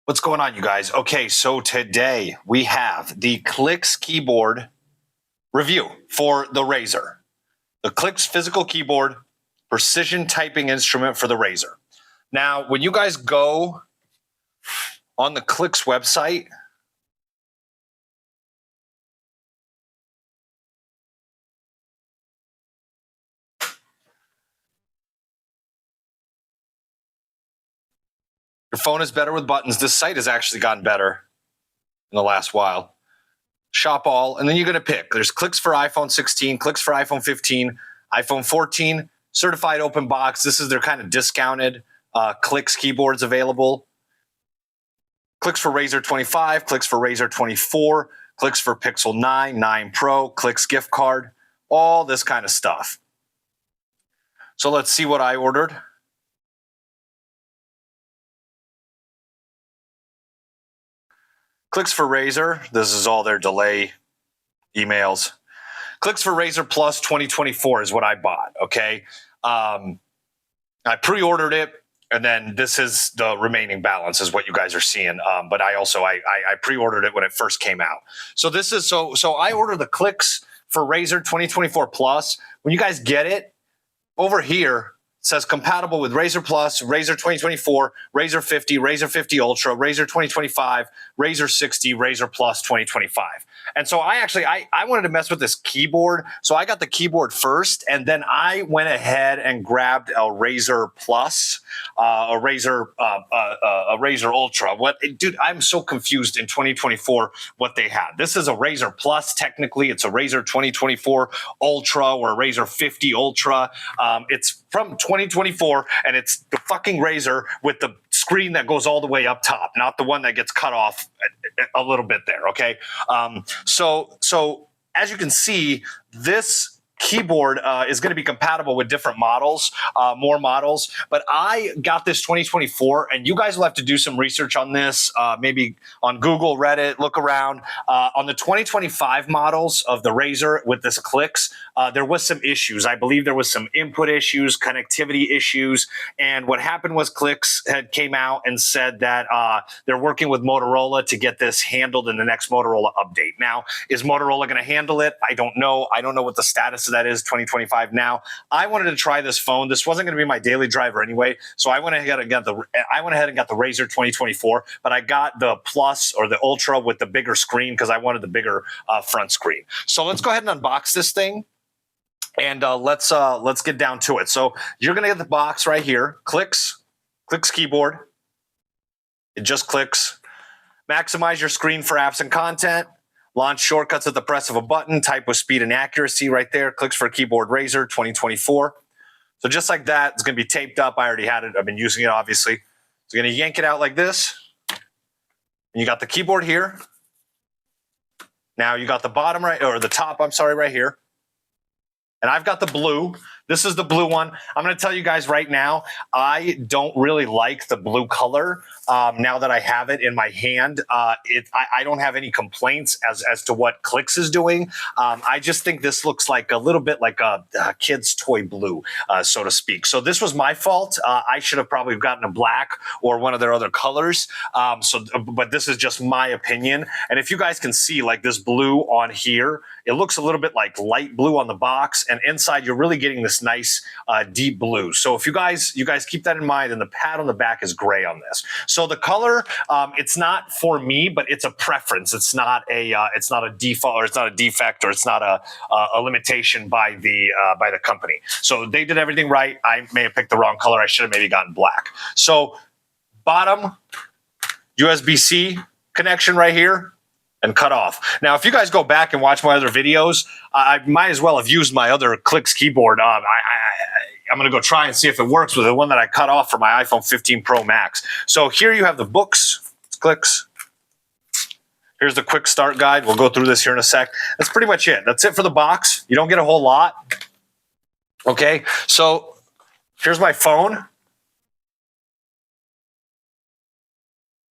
What's going on, you guys? Okay, so today we have the Clicks keyboard review for the Razr. The Clicks physical keyboard, precision typing instrument for the Razr. Now, when you guys go on the Clicks website, your phone is better with buttons. This site has actually gotten better in the last while. Shop all, and then you're going to pick. There's Clicks for iPhone 16, Clicks for iPhone 15, iPhone 14, certified open box. This is their kind of discounted Clicks keyboards available. Clicks for Razr 25, Clicks for Razr 24, Clicks for Pixel 9, 9 Pro, Clicks gift card, all this kind of stuff. So let's see what I ordered. Clicks for Razr, this is all their delay emails. Clicks for Razr Plus 2024 is what I bought, okay? I pre-ordered it, and then this is the remaining balance is what you guys are seeing. But I pre-ordered it when it first came out. So this is so I ordered the Clicks for Razr 2024 Plus. When you guys get it, over here it says compatible with Razr Plus, Razr 2024, Razr 50, Razr 50 Ultra, Razr 2025, Razr 60, Razr Plus 2025. And so I wanted to mess with this keyboard. So I got the keyboard first, and then I went ahead and grabbed a Razr Plus, a Razr Ultra. Dude, I'm so confused in 2024 what they had. This is a Razr Plus. Technically, it's a Razr 2024 Ultra or a Razr 50 Ultra. It's from 2024, and it's the fucking Razr with the screen that goes all the way up top, not the one that gets cut off a little bit there, okay? So as you can see, this keyboard is going to be compatible with different models, more models, but I got this 2024, and you guys will have to do some research on this, maybe on Google, Reddit, look around. On the 2025 models of the Razr with this Clicks, there was some issues. I believe there was some input issues, connectivity issues, and what happened was Clicks had came out and said that they're working with Motorola to get this handled in the next Motorola update. Now, is Motorola going to handle it? I don't know. I don't know what the status of that is 2025 now. I wanted to try this phone. This wasn't going to be my daily driver anyway, so I went ahead and got the Razr 2024, but I got the Plus or the Ultra with the bigger screen because I wanted the bigger front screen. So let's go ahead and unbox this thing. And let's get down to it. So you're gonna get the box right here. Clicks keyboard. It just clicks. Maximize your screen for apps and content. Launch shortcuts at the press of a button. Type with speed and accuracy right there. Clicks for keyboard Razr 2024. So just like that, it's gonna be taped up. I already had it. I've been using it obviously. So you're gonna yank it out like this. And you got the keyboard here. Now you got the bottom right, or the top, I'm sorry, right here. And I've got the blue. This is the blue one. I'm going to tell you guys right now, I don't really like the blue color now that I have it in my hand. I don't have any complaints as to what Clicks is doing. I just think this looks like a little bit like a kid's toy blue, so to speak. So this was my fault. I should have probably gotten a black or one of their other colors. But this is just my opinion. And if you guys can see like this blue on here, it looks a little bit like light blue on the box, and inside you're really getting this nice deep blue. So if you guys keep that in mind, and the pad on the back is gray on this. So the color, it's not for me, but it's a preference. It's not a default, or it's not a defect, or it's not a limitation by the company. So they did everything right. I may have picked the wrong color. I should have maybe gotten black. So bottom USB-C connection right here. And cut off. Now, if you guys go back and watch my other videos, I might as well have used my other Clicks keyboard. I'm going to go try and see if it works with the one that I cut off for my iPhone 15 Pro Max. So here you have the books, Clicks. Here's the quick start guide. We'll go through this here in a sec. That's pretty much it. That's it for the box. You don't get a whole lot. Okay, so here's my phone.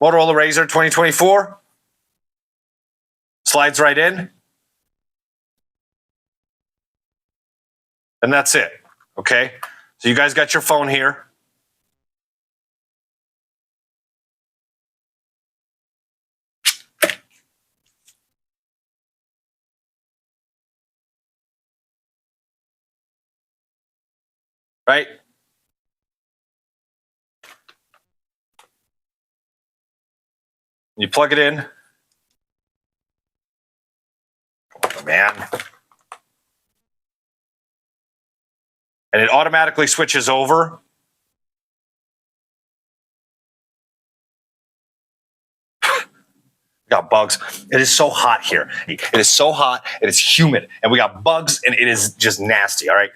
Motorola Razr 2024. Slides right in. And that's it. Okay. So you guys got your phone here. right? You plug it in. Oh, man. And it automatically switches over. Got bugs. It is so hot here. It is so hot. It is humid. And we got bugs, and it is just nasty, all right?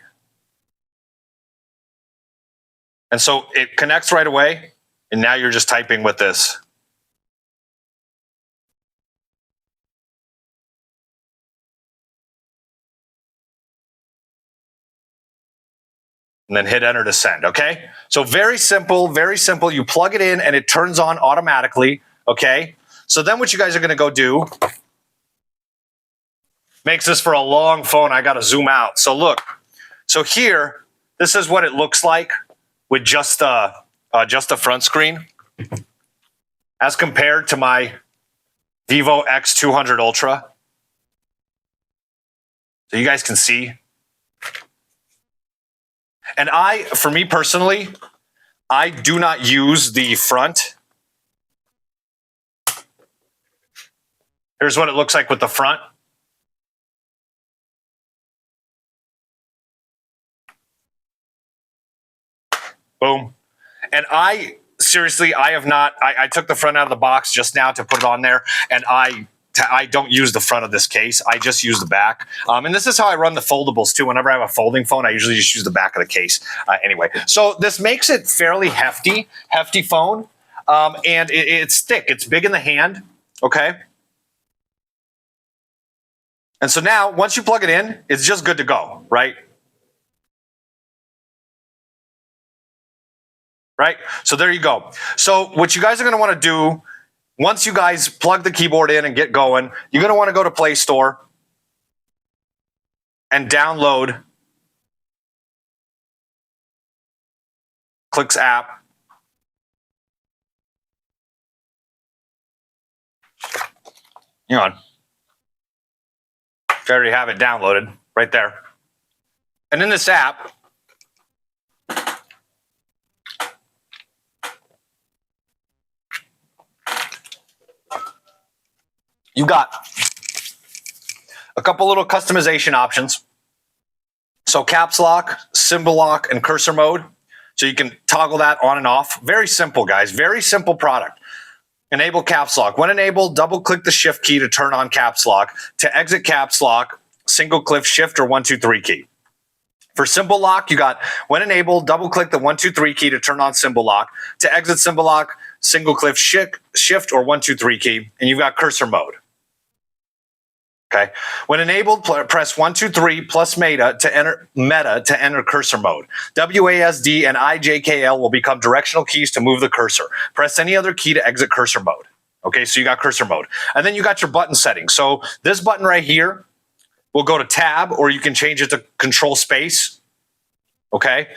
And so it connects right away, and now you're just typing with this. And then hit enter to send, okay? So very simple, very simple. You plug it in, and it turns on automatically, okay? So then what you guys are going to go do, makes this for a long phone. I got to zoom out. So look, so here, this is what it looks like with just the front screen as compared to my Vivo X200 Ultra. So you guys can see. And for me personally, I do not use the front. Here's what it looks like with the front. Boom. And seriously, I have not, I took the front out of the box just now to put it on there, and I don't use the front of this case. I just use the back. And this is how I run the foldables too. Whenever I have a folding phone, I usually just use the back of the case. Anyway, so this makes it fairly hefty phone. And it's thick. It's big in the hand. Okay. And so now, once you plug it in, it's just good to go, right? Right? So there you go. So what you guys are going to want to do, once you guys plug the keyboard in and get going, you're going to want to go to Play Store and download Clicks app. Hang on. I already have it downloaded right there. And in this app, you got a couple little customization options. So caps lock, symbol lock, and cursor mode. So you can toggle that on and off. Very simple, guys. Very simple product. Enable caps lock. When enabled, double click the shift key to turn on caps lock. To exit caps lock, single click shift or 1, 2, 3 key. For symbol lock, you got when enabled, double click the 1, 2, 3 key to turn on symbol lock. To exit symbol lock, single click shift or 1, 2, 3 key. And you've got cursor mode. Okay. When enabled, press 1, 2, 3 plus meta to enter cursor mode. WASD and IJKL will become directional keys to move the cursor. Press any other key to exit cursor mode. Okay, so you got cursor mode. And then you got your button settings. So this button right here will go to tab, or you can change it to control space. Okay.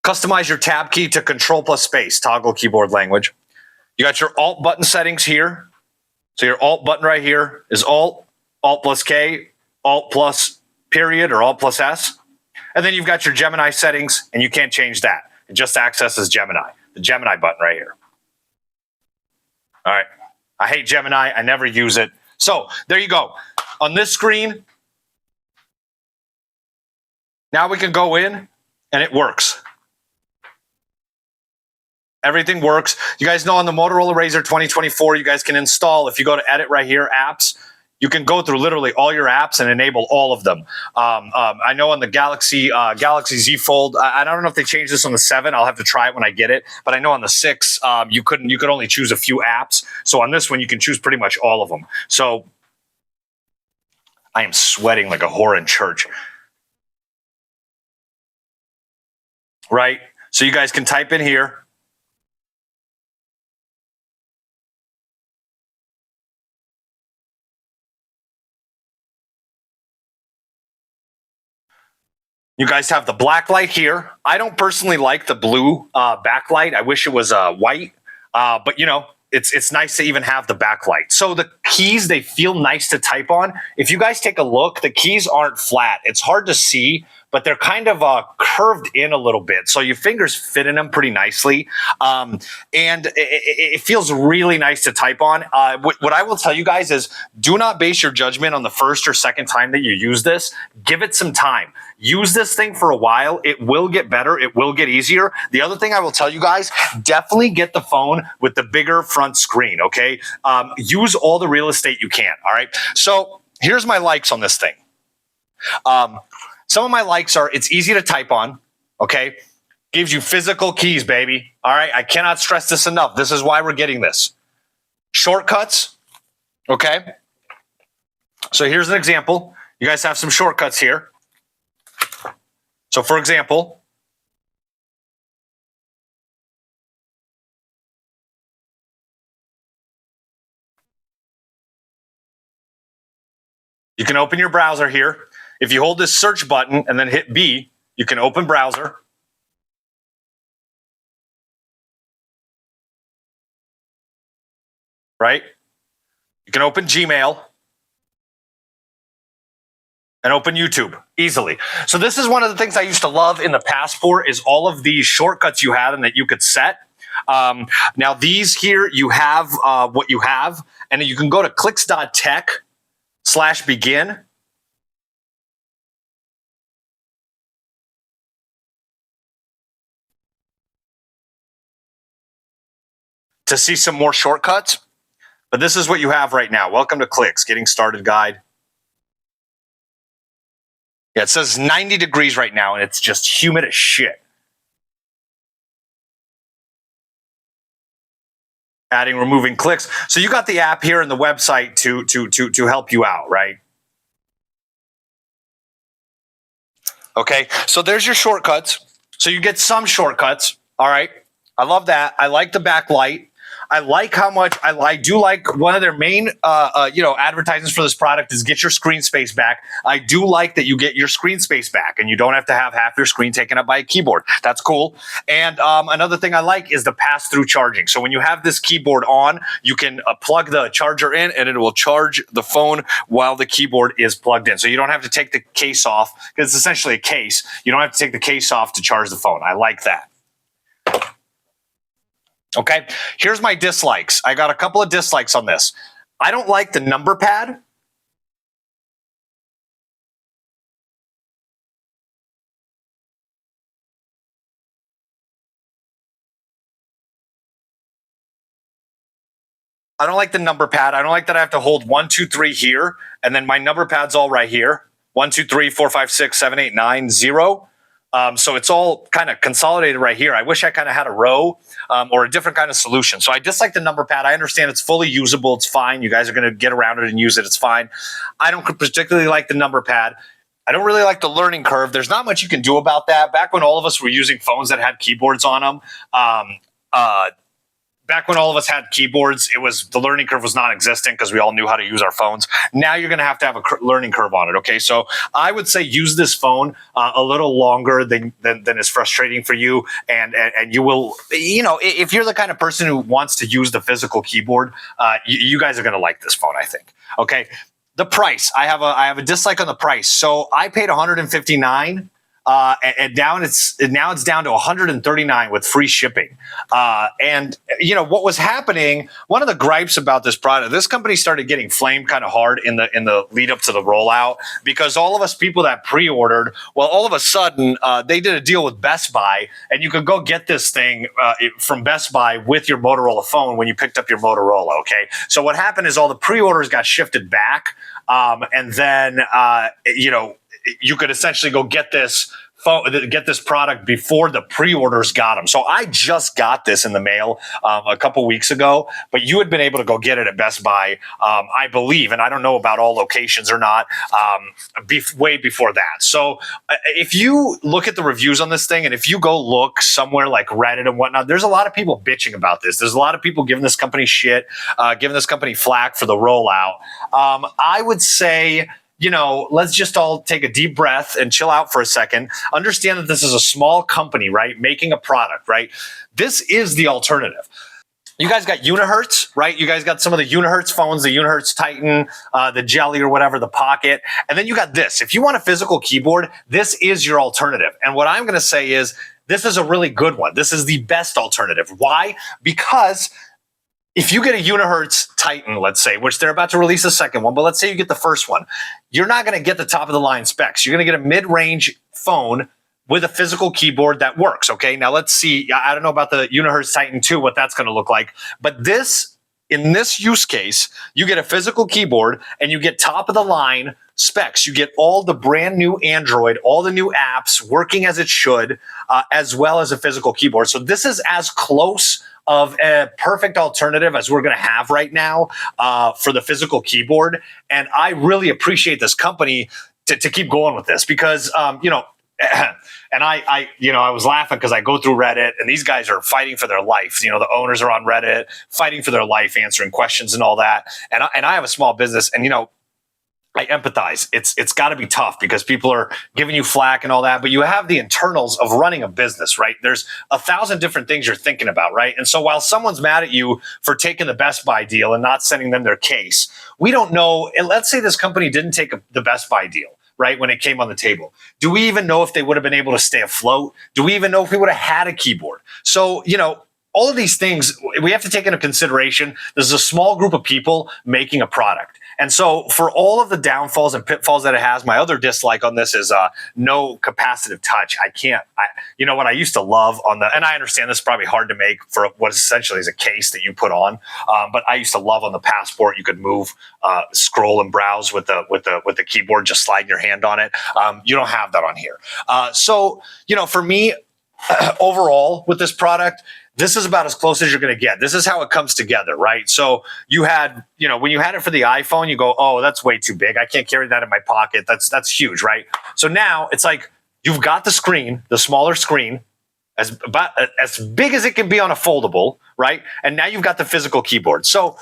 Customize your tab key to control plus space, toggle keyboard language. You got your alt button settings here. So your alt button right here is alt plus K, alt plus period, or alt plus S. And then you've got your Gemini settings, and you can't change that. It just accesses Gemini, the Gemini button right here. All right. I hate Gemini. I never use it. So there you go. On this screen, now we can go in, and it works. Everything works. You guys know on the Motorola Razr 2024, you guys can install, if you go to edit right here, apps, you can go through literally all your apps and enable all of them. I know on the Galaxy Z Fold, I don't know if they changed this on the 7. I'll have to try it when I get it. But I know on the 6, you could only choose a few apps. So on this one, you can choose pretty much all of them. So I am sweating like a whore in church. Right? So you guys can type in here. You guys have the black light here. I don't personally like the blue backlight. I wish it was white, but you know, it's nice to even have the backlight. So the keys, they feel nice to type on. If you guys take a look, the keys aren't flat. It's hard to see, but they're kind of curved in a little bit. So your fingers fit in them pretty nicely. And it feels really nice to type on. What I will tell you guys is do not base your judgment on the first or second time that you use this. Give it some time. Use this thing for a while. It will get better. It will get easier. The other thing I will tell you guys, definitely get the phone with the bigger front screen, okay? Use all the real estate you can, all right? So here's my likes on this thing. Some of my likes are it's easy to type on, okay? Gives you physical keys, baby. All right, I cannot stress this enough. This is why we're getting this. Shortcuts, okay? So here's an example. You guys have some shortcuts here. So for example, you can open your browser here. If you hold this search button and then hit B, you can open browser. Right? You can open Gmail and open YouTube easily. So this is one of the things I used to love in the Passport is all of these shortcuts you had and that you could set. Now these here, you have what you have, and you can go to clicks.tech/begin. To see some more shortcuts. But this is what you have right now. Welcome to Clicks, Getting Started Guide. Yeah, it says 90 degrees right now, and it's just humid as shit. Adding, removing clicks. So you got the app here and the website to help you out, right? Okay, so there's your shortcuts. So you get some shortcuts, all right? I love that. I like the backlight. I like how much I do like one of their main advertisements for this product is get your screen space back. I do like that you get your screen space back and you don't have to have half your screen taken up by a keyboard. That's cool. And another thing I like is the pass-through charging. So when you have this keyboard on, you can plug the charger in and it will charge the phone while the keyboard is plugged in. So you don't have to take the case off because it's essentially a case. You don't have to take the case off to charge the phone. I like that. Okay, here's my dislikes. I got a couple of dislikes on this. I don't like the number pad. I don't like the number pad. I don't like that I have to hold 1, 2, 3 here, and then my number pad's all right here. 1, 2, 3, 4, 5, 6, 7, 8, 9, 0. So it's all kind of consolidated right here. I wish I kind of had a row or a different kind of solution. So I dislike the number pad. I understand it's fully usable. It's fine. You guys are going to get around it and use it. It's fine. I don't particularly like the number pad. I don't really like the learning curve. There's not much you can do about that. Back when all of us were using phones that had keyboards on them, back when all of us had keyboards, the learning curve was non-existent because we all knew how to use our phones. Now you're going to have a learning curve on it. Okay, so I would say use this phone a little longer than is frustrating for you, and you will, if you're the kind of person who wants to use the physical keyboard, you guys are going to like this phone, I think. Okay, the price. I have a dislike on the price. So I paid $159. And now it's down to $139 with free shipping. And what was happening? One of the gripes about this product, this company started getting flamed kind of hard in the lead up to the rollout because all of us people that pre-ordered, well, all of a sudden they did a deal with Best Buy, and you could go get this thing from Best Buy with your Motorola phone when you picked up your Motorola. Okay, so what happened is all the pre-orders got shifted back, and then you could essentially go get this product before the pre-orders got them. So I just got this in the mail a couple weeks ago, but you had been able to go get it at Best Buy, I believe, and I don't know about all locations or not, way before that. So if you look at the reviews on this thing, and if you go look somewhere like Reddit and whatnot, there's a lot of people bitching about this. There's a lot of people giving this company shit, giving this company flack for the rollout. I would say, let's just all take a deep breath and chill out for a second. Understand that this is a small company, right? Making a product, right? This is the alternative. You guys got Unihertz, right? You guys got some of the Unihertz phones, the Unihertz Titan, the Jelly or whatever, the Pocket. And then you got this. If you want a physical keyboard, this is your alternative. And what I'm going to say is this is a really good one. This is the best alternative. Why? Because if you get a Unihertz Titan, let's say, which they're about to release a second one, but let's say you get the first one, you're not going to get the top of the line specs. You're going to get a mid-range phone with a physical keyboard that works, okay? Now let's see. I don't know about the Unihertz Titan 2, what that's going to look like. But in this use case, you get a physical keyboard and you get top of the line specs. You get all the brand new Android, all the new apps working as it should, as well as a physical keyboard. So this is as close of a perfect alternative as we're going to have right now for the physical keyboard. And I really appreciate this company to keep going with this because, and I was laughing because I go through Reddit and these guys are fighting for their life. You know, the owners are on Reddit fighting for their life, answering questions and all that. And I have a small business and, I empathize. It's got to be tough because people are giving you flack and all that, but you have the internals of running a business, right? There's 1,000 different things you're thinking about, right? And so while someone's mad at you for taking the Best Buy deal and not sending them their case, we don't know. And let's say this company didn't take the Best Buy deal, right, when it came on the table. Do we even know if they would have been able to stay afloat? Do we even know if we would have had a keyboard? So, all of these things we have to take into consideration. There's a small group of people making a product. And so for all of the downfalls and pitfalls that it has, my other dislike on this is no capacitive touch. What I used to love and I understand this is probably hard to make for what essentially is a case that you put on. But I used to love on the Passport, you could move, scroll and browse with the keyboard, just sliding your hand on it. You don't have that on here. So for me, overall with this product, this is about as close as you're going to get. This is how it comes together, right? So you had, when you had it for the iPhone, you go, oh, that's way too big. I can't carry that in my pocket. That's huge, right? So now it's like you've got the screen, the smaller screen, as big as it can be on a foldable, right? And now you've got the physical keyboard. So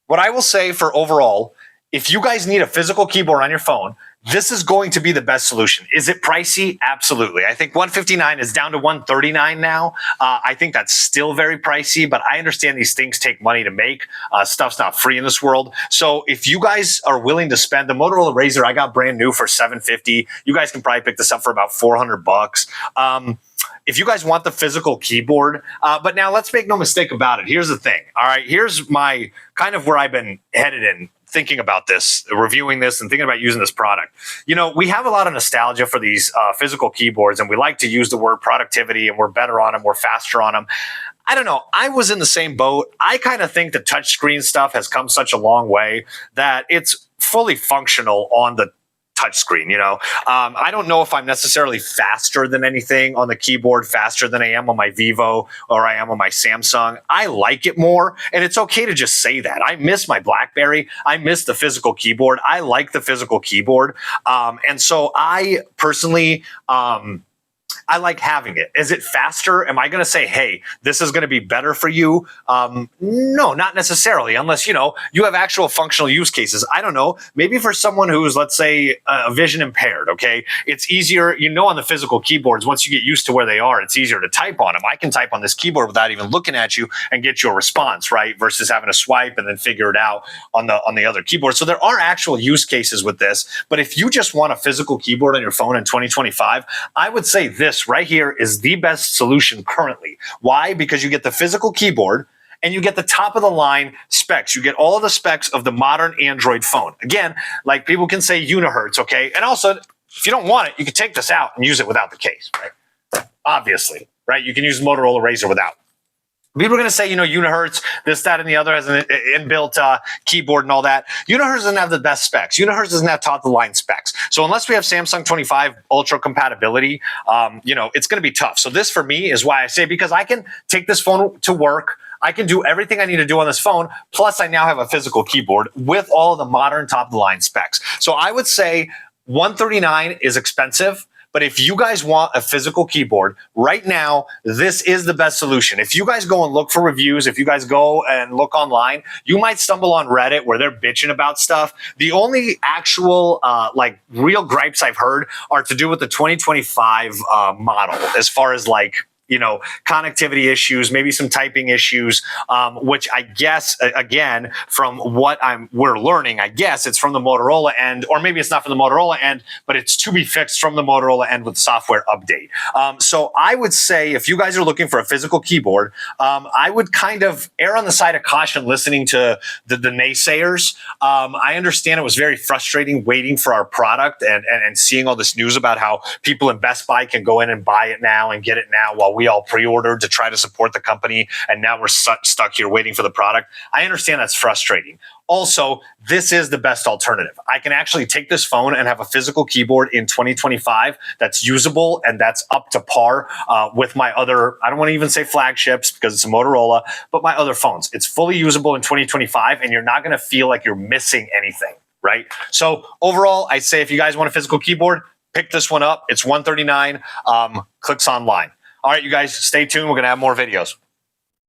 what I will say for overall, if you guys need a physical keyboard on your phone, this is going to be the best solution. Is it pricey? Absolutely. I think $159 is down to $139 now. I think that's still very pricey, but I understand these things take money to make. Stuff's not free in this world. So if you guys are willing to spend, the Motorola Razr I got brand new for $750. You guys can probably pick this up for about $400. If you guys want the physical keyboard, but now let's make no mistake about it. Here's the thing. All right, here's my kind of where I've been headed in thinking about this, reviewing this and thinking about using this product. We have a lot of nostalgia for these physical keyboards and we like to use the word productivity and we're better on them, we're faster on them. I don't know. I was in the same boat. I kind of think the touchscreen stuff has come such a long way that it's fully functional on the touchscreen. I don't know if I'm necessarily faster than anything on the keyboard, faster than I am on my Vivo or I am on my Samsung. I like it more, and it's okay to just say that. I miss my BlackBerry. I miss the physical keyboard. I like the physical keyboard, and so I personally. I like having it. Is it faster? Am I going to say, hey, this is going to be better for you? No, not necessarily, unless, you have actual functional use cases. I don't know. Maybe for someone who's, let's say, vision impaired, okay? It's easier, on the physical keyboards, once you get used to where they are, it's easier to type on them. I can type on this keyboard without even looking at you and get you a response, right? Versus having to swipe and then figure it out on the other keyboard. So there are actual use cases with this. But if you just want a physical keyboard on your phone in 2025, I would say this right here is the best solution currently. Why? Because you get the physical keyboard and you get the top of the line specs. You get all of the specs of the modern Android phone. Again, like people can say Unihertz, okay? And also, if you don't want it, you can take this out and use it without the case, right? Obviously, right? You can use Motorola Razr without. People are going to say, Unihertz, this, that, and the other has an inbuilt keyboard and all that. Unihertz doesn't have the best specs. Unihertz doesn't have top-of-the-line specs. So unless we have Samsung 25 Ultra compatibility, it's going to be tough. So this, for me, is why I say, because I can take this phone to work. I can do everything I need to do on this phone. Plus, I now have a physical keyboard with all of the modern top-of-the-line specs. So I would say $139 is expensive. But if you guys want a physical keyboard, right now, this is the best solution. If you guys go and look for reviews, if you guys go and look online, you might stumble on Reddit where they're bitching about stuff. The only actual, real gripes I've heard are to do with the 2025 model, as far as connectivity issues, maybe some typing issues, which I guess, again, from what we're learning, I guess it's from the Motorola end, or maybe it's not from the Motorola end, but it's to be fixed from the Motorola end with the software update. So I would say if you guys are looking for a physical keyboard, I would kind of err on the side of caution listening to the naysayers. I understand it was very frustrating waiting for our product and seeing all this news about how people in Best Buy can go in and buy it now and get it now while we all pre-ordered to try to support the company, and now we're stuck here waiting for the product. I understand that's frustrating. Also, this is the best alternative. I can actually take this phone and have a physical keyboard in 2025 that's usable and that's up to par with my other, I don't want to even say flagships because it's a Motorola, but my other phones. It's fully usable in 2025 and you're not going to feel like you're missing anything, right? So overall, I'd say if you guys want a physical keyboard, pick this one up. It's $139. Clicks online. All right, you guys, stay tuned. We're going to have more videos.